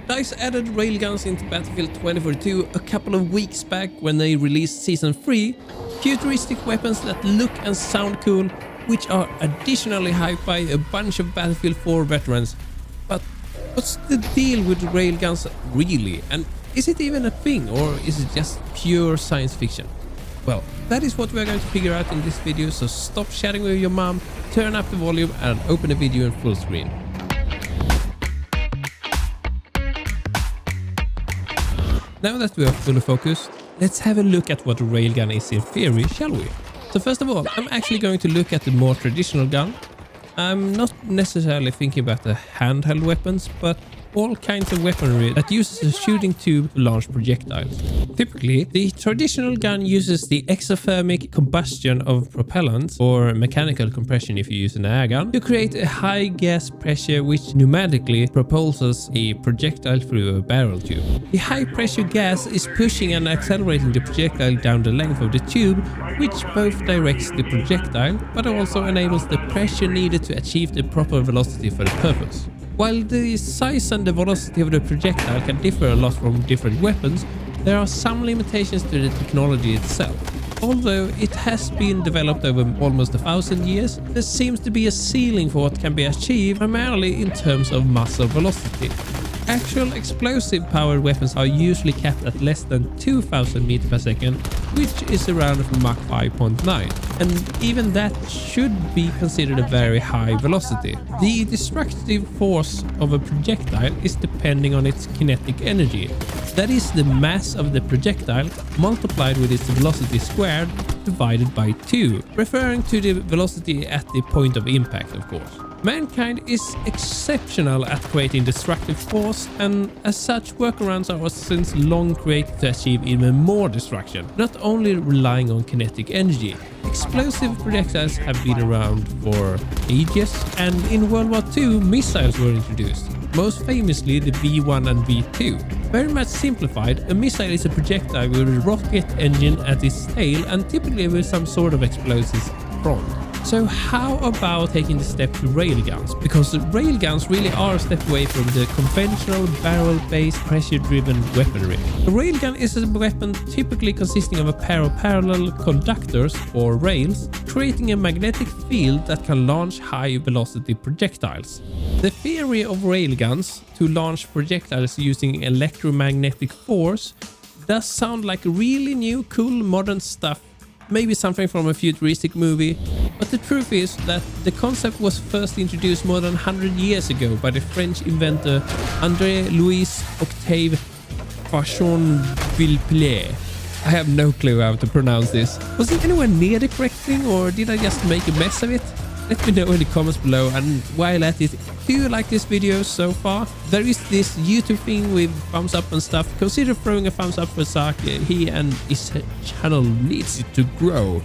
DICE added railguns into Battlefield 2042 a couple of weeks back when they released Season 3, futuristic weapons that look and sound cool, which are additionally hyped by a bunch of Battlefield 4 veterans. But what's the deal with railguns really, and is it even a thing, or is it just pure science fiction? Well, that is what we are going to figure out in this video, so stop chatting with your mom, turn up the volume and open the video in full screen. Now that we are fully focused, let's have a look at what a railgun is in theory, shall we? So first of all, I'm actually going to look at the more traditional gun. I'm not necessarily thinking about the handheld weapons, but all kinds of weaponry that uses a shooting tube to launch projectiles. Typically, the traditional gun uses the exothermic combustion of propellants, or mechanical compression if you use an air gun, to create a high gas pressure which pneumatically propulses a projectile through a barrel tube. The high pressure gas is pushing and accelerating the projectile down the length of the tube, which both directs the projectile but also enables the pressure needed to achieve the proper velocity for the purpose. While the size and the velocity of the projectile can differ a lot from different weapons, there are some limitations to the technology itself. Although it has been developed over almost 1,000 years, there seems to be a ceiling for what can be achieved, primarily in terms of muzzle velocity. Actual explosive powered weapons are usually capped at less than 2,000 meters per second, which is around Mach 5.9, and even that should be considered a very high velocity. The destructive force of a projectile is depending on its kinetic energy. That is the mass of the projectile multiplied with its velocity squared divided by 2, referring to the velocity at the point of impact, of course. Mankind is exceptional at creating destructive force, and as such workarounds are since long created to achieve even more destruction, not only relying on kinetic energy. Explosive projectiles have been around for ages, and in World War II missiles were introduced, most famously the V1 and V2. Very much simplified, a missile is a projectile with a rocket engine at its tail and typically with some sort of explosives front. So how about taking the step to railguns? Because the railguns really are a step away from the conventional barrel-based pressure-driven weaponry. A railgun is a weapon typically consisting of a pair of parallel conductors or rails, creating a magnetic field that can launch high-velocity projectiles. The theory of railguns to launch projectiles using electromagnetic force does sound like really new, cool, modern stuff. Maybe something from a futuristic movie, but the truth is that the concept was first introduced more than 100 years ago by the French inventor André-Louis Octave Fauchon-Villepied. I have no clue how to pronounce this. Was it anywhere near the correct thing, or did I just make a mess of it? Let me know in the comments below, and while at it, do you like this video so far? There is this YouTube thing with thumbs up and stuff. Consider throwing a thumbs up for Zach. He and his channel needs it to grow.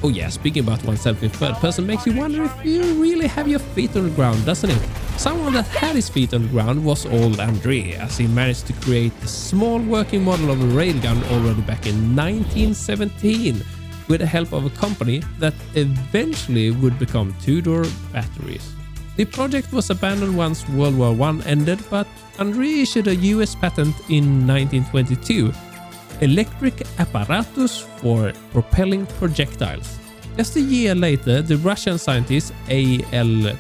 Oh yeah, speaking about oneself in third person makes you wonder if you really have your feet on the ground, doesn't it? Someone that had his feet on the ground was old André, as he managed to create a small working model of a railgun already back in 1917. With the help of a company that eventually would become Tudor Batteries. The project was abandoned once World War I ended, but André issued a US patent in 1922, electric apparatus for propelling projectiles. Just a year later, the Russian scientist A.L.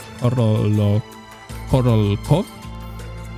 Korolkov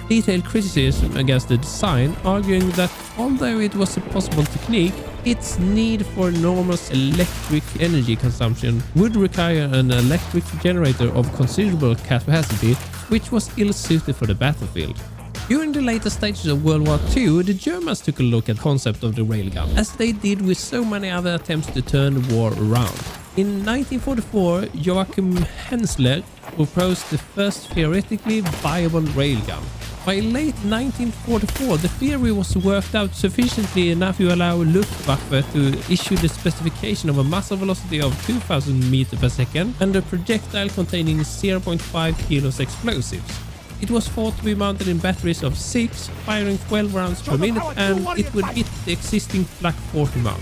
detailed criticism against the design, arguing that although it was a possible technique, its need for enormous electric energy consumption would require an electric generator of considerable capacity, which was ill-suited for the battlefield. During the later stages of World War II, the Germans took a look at the concept of the railgun, as they did with so many other attempts to turn the war around. In 1944, Joachim Hensler proposed the first theoretically viable railgun. By late 1944, the theory was worked out sufficiently enough to allow Luftwaffe to issue the specification of a muzzle velocity of 2,000 meters per second and a projectile containing 0.5 kilos explosives. It was thought to be mounted in batteries of 6, firing 12 rounds per minute, and it would hit the existing Flak 40 mount.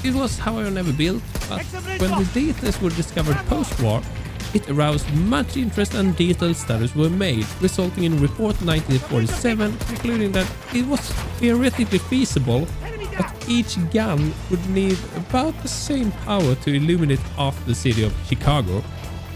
It was however never built, but when the details were discovered post-war, It aroused much interest and detailed studies were made, resulting in report 1947 concluding that it was theoretically feasible, but each gun would need about the same power to illuminate half the city of Chicago.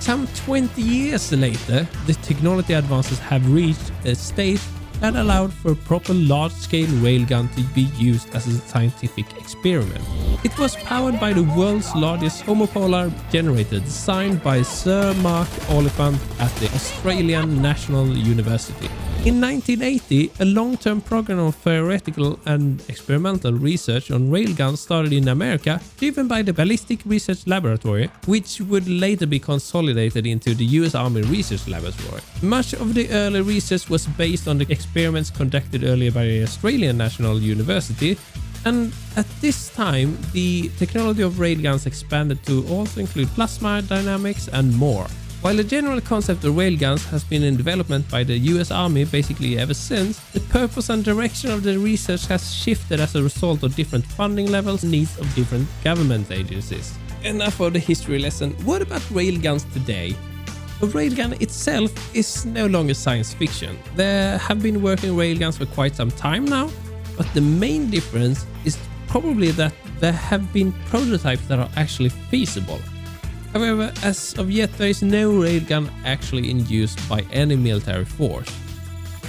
Some 20 years later, the technology advances have reached a stage that allowed for a proper large-scale railgun to be used as a scientific experiment. It was powered by the world's largest homopolar generator designed by Sir Mark Oliphant at the Australian National University. In 1980, a long-term program of theoretical and experimental research on railguns started in America, driven by the Ballistic Research Laboratory, which would later be consolidated into the US Army Research Laboratory. Much of the early research was based on the experiments conducted earlier by the Australian National University, and at this time, the technology of railguns expanded to also include plasma dynamics and more. While the general concept of railguns has been in development by the US Army basically ever since, the purpose and direction of the research has shifted as a result of different funding levels and needs of different government agencies. Enough of the history lesson. What about railguns today? A railgun itself is no longer science fiction. There have been working railguns for quite some time now, but the main difference is probably that there have been prototypes that are actually feasible. However, as of yet, there is no railgun actually in use by any military force.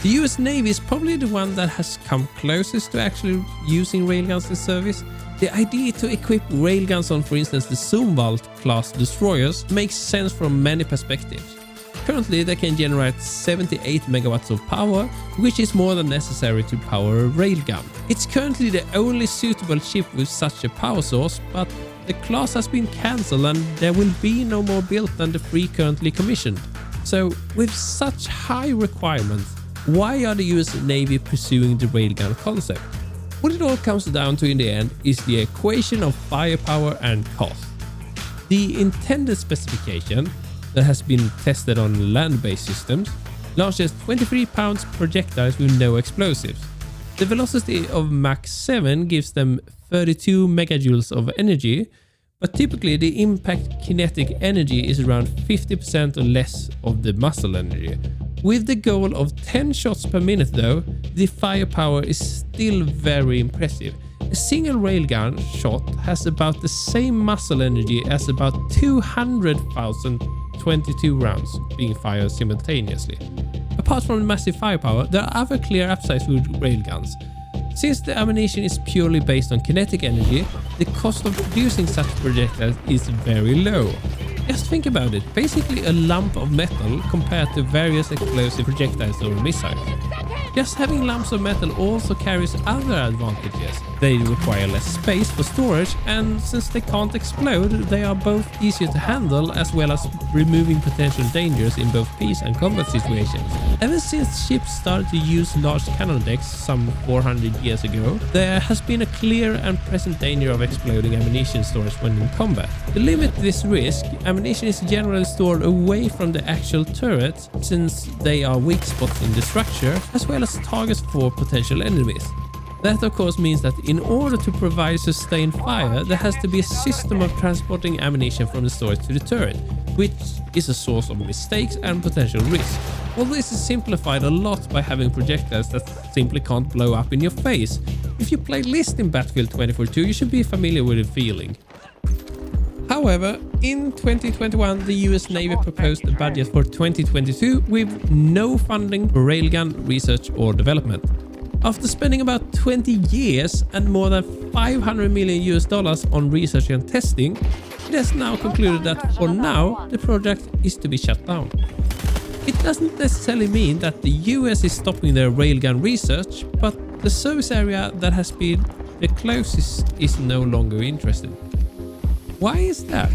The US Navy is probably the one that has come closest to actually using railguns in service. The idea to equip railguns on, for instance, the Zumwalt class destroyers makes sense from many perspectives. Currently, they can generate 78 megawatts of power, which is more than necessary to power a railgun. It's currently the only suitable ship with such a power source, but the class has been cancelled and there will be no more built than the 3 currently commissioned. So, with such high requirements, why are the US Navy pursuing the railgun concept? What it all comes down to in the end is the equation of firepower and cost. The intended specification, that has been tested on land-based systems, launches 23 pounds projectiles with no explosives. The velocity of Mach 7 gives them 32 megajoules of energy, but typically the impact kinetic energy is around 50% or less of the muzzle energy. With the goal of 10 shots per minute though, the firepower is still very impressive. A single railgun shot has about the same muzzle energy as about 200,000 22 rounds being fired simultaneously. Apart from the massive firepower, there are other clear upsides with railguns. Since the ammunition is purely based on kinetic energy, the cost of producing such projectiles is very low. Just think about it, basically a lump of metal compared to various explosive projectiles or missiles. Just having lumps of metal also carries other advantages. They require less space for storage, and since they can't explode, they are both easier to handle as well as removing potential dangers in both peace and combat situations. Ever since ships started to use large cannon decks some 400 years ago, there has been a clear and present danger of exploding ammunition storage when in combat. To limit this risk, ammunition is generally stored away from the actual turrets, since they are weak spots in the structure, as well as targets for potential enemies. That of course means that in order to provide sustained fire, there has to be a system of transporting ammunition from the storage to the turret, which is a source of mistakes and potential risk. All this is simplified a lot by having projectiles that simply can't blow up in your face. If you play List in Battlefield 2042, you should be familiar with the feeling. However, in 2021, the US Navy proposed a budget for 2022 with no funding for railgun research or development. After spending about 20 years and more than $500 million on research and testing, it has now concluded that for now, the project is to be shut down. It doesn't necessarily mean that the US is stopping their railgun research, but the service area that has been the closest is no longer interested. Why is that?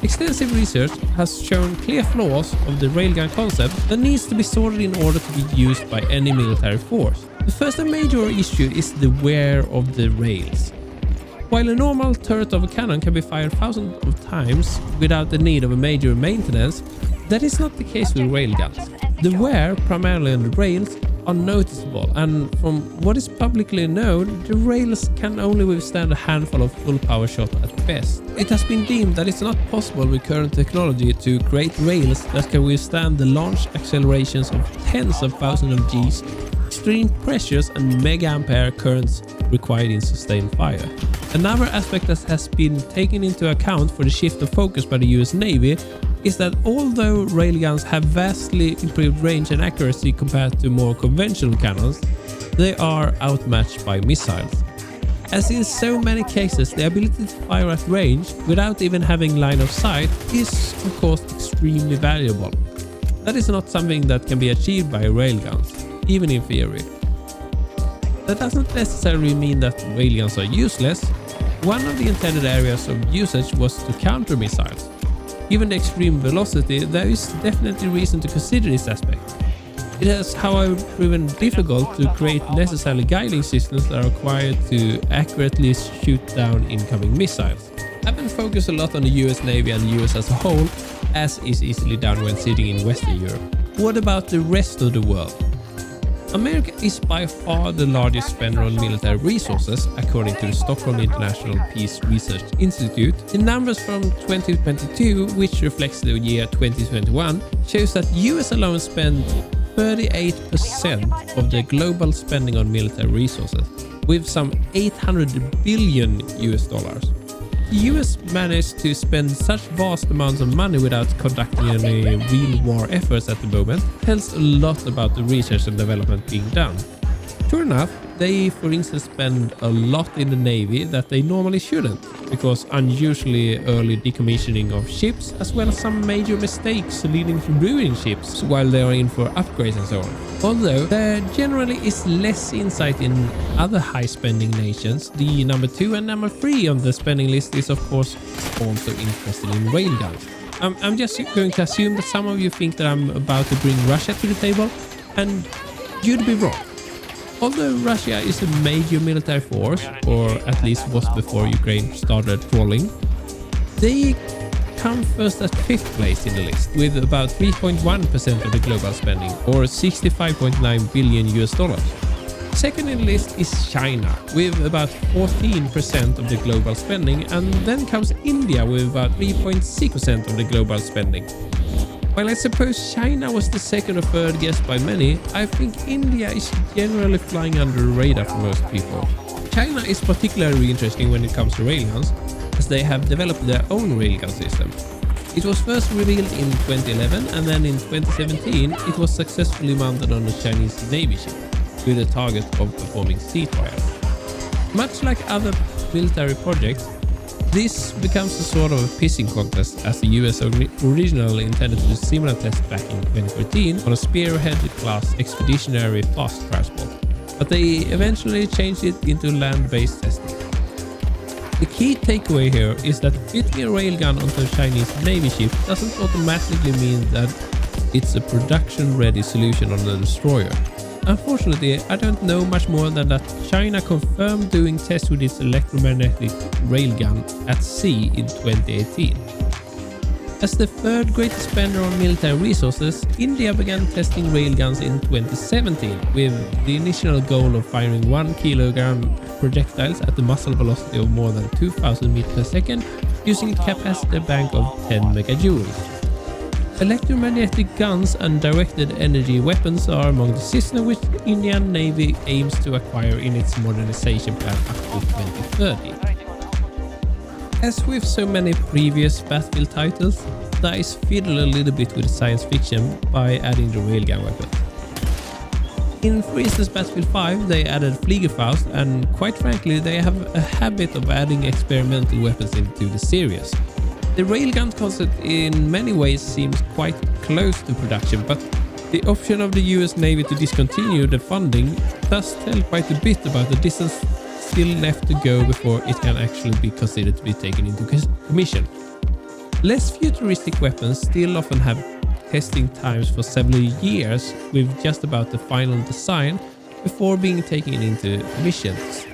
Extensive research has shown clear flaws of the railgun concept that needs to be sorted in order to be used by any military force. The first and major issue is the wear of the rails. While a normal turret of a cannon can be fired thousands of times without the need of a major maintenance, that is not the case with railguns. The wear, primarily on the rails, unnoticeable, and from what is publicly known, the rails can only withstand a handful of full power shots at best. It has been deemed that it's not possible with current technology to create rails that can withstand the launch accelerations of tens of thousands of Gs, extreme pressures and mega ampere currents required in sustained fire. Another aspect that has been taken into account for the shift of focus by the US Navy is that although railguns have vastly improved range and accuracy compared to more conventional cannons, they are outmatched by missiles. As in so many cases, the ability to fire at range without even having line of sight is of course extremely valuable. That is not something that can be achieved by railguns, even in theory. That doesn't necessarily mean that railguns are useless. One of the intended areas of usage was to counter missiles. Given the extreme velocity, there is definitely reason to consider this aspect. It has, however, proven difficult to create necessary guiding systems that are required to accurately shoot down incoming missiles. I haven't focused a lot on the US Navy and the US as a whole, as is easily done when sitting in Western Europe. What about the rest of the world? America is by far the largest spender on military resources, according to the Stockholm International Peace Research Institute. The numbers from 2022, which reflects the year 2021, shows that US alone spent 38% of the global spending on military resources, with some 800 billion US dollars. The US managed to spend such vast amounts of money without conducting any real war efforts at the moment tells a lot about the research and development being done. Sure enough, they for instance spend a lot in the Navy that they normally shouldn't, because unusually early decommissioning of ships as well as some major mistakes leading to ruining ships while they are in for upgrades and so on. Although there generally is less insight in other high spending nations, the number 2 and number 3 on the spending list is of course also interested in railguns. I'm just going to assume that some of you think that I'm about to bring Russia to the table, and you'd be wrong. Although Russia is a major military force, or at least was before Ukraine started trolling, they come first at 5th place in the list with about 3.1% of the global spending, or 65.9 billion US dollars. Second in the list is China with about 14% of the global spending, and then comes India with about 3.6% of the global spending. While I suppose China was the second or third guessed by many, I think India is generally flying under the radar for most people. China is particularly interesting when it comes to railguns, as they have developed their own railgun system. It was first revealed in 2011, and then in 2017 it was successfully mounted on a Chinese Navy ship, with the target of performing sea trials. Much like other military projects, this becomes a sort of a pissing contest, as the US originally intended to do similar tests back in 2013 on a Spearhead class expeditionary fast transport, but they eventually changed it into land-based testing. The key takeaway here is that fitting a railgun onto a Chinese Navy ship doesn't automatically mean that it's a production-ready solution on a destroyer. Unfortunately, I don't know much more than that China confirmed doing tests with its electromagnetic railgun at sea in 2018. As the third greatest spender on military resources, India began testing railguns in 2017 with the initial goal of firing 1 kilogram projectiles at the muzzle velocity of more than 2000 meters per second using a capacity bank of 10 megajoules. Electromagnetic guns and directed energy weapons are among the systems which the Indian Navy aims to acquire in its modernization plan up to 2030. As with so many previous Battlefield titles, DICE fiddle a little bit with science fiction by adding the railgun weapon. In, for instance, Battlefield 5, they added Fliegerfaust, and quite frankly, they have a habit of adding experimental weapons into the series. The railgun concept in many ways seems quite close to production, but the option of the US Navy to discontinue the funding does tell quite a bit about the distance still left to go before it can actually be considered to be taken into commission. Less futuristic weapons still often have testing times for several years, with just about the final design before being taken into commissions.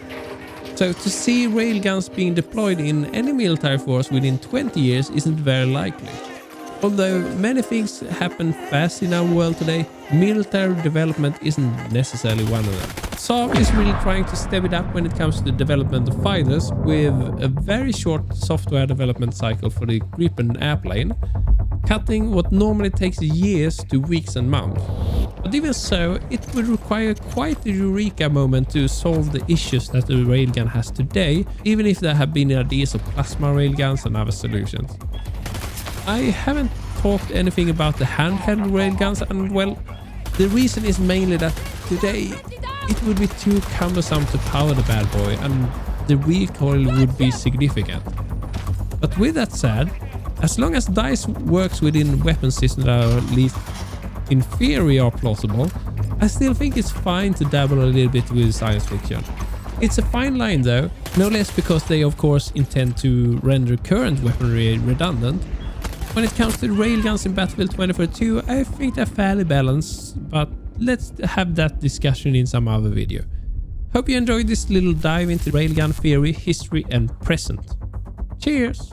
So to see railguns being deployed in any military force within 20 years isn't very likely. Although many things happen fast in our world today, military development isn't necessarily one of them. Saab is really trying to step it up when it comes to the development of fighters, with a very short software development cycle for the Gripen airplane, cutting what normally takes years to weeks and months. But even so, it would require quite a eureka moment to solve the issues that the railgun has today, even if there have been ideas of plasma railguns and other solutions. I haven't talked anything about the handheld railguns, and well, the reason is mainly that today it would be too cumbersome to power the bad boy and the recoil would be significant. But with that said, as long as DICE works within weapon systems that are at least in theory are plausible, I still think it's fine to dabble a little bit with science fiction. It's a fine line though, no less because they of course intend to render current weaponry redundant. When it comes to railguns in Battlefield 2042, I think they're fairly balanced, but let's have that discussion in some other video. Hope you enjoyed this little dive into railgun theory, history and present. Cheers!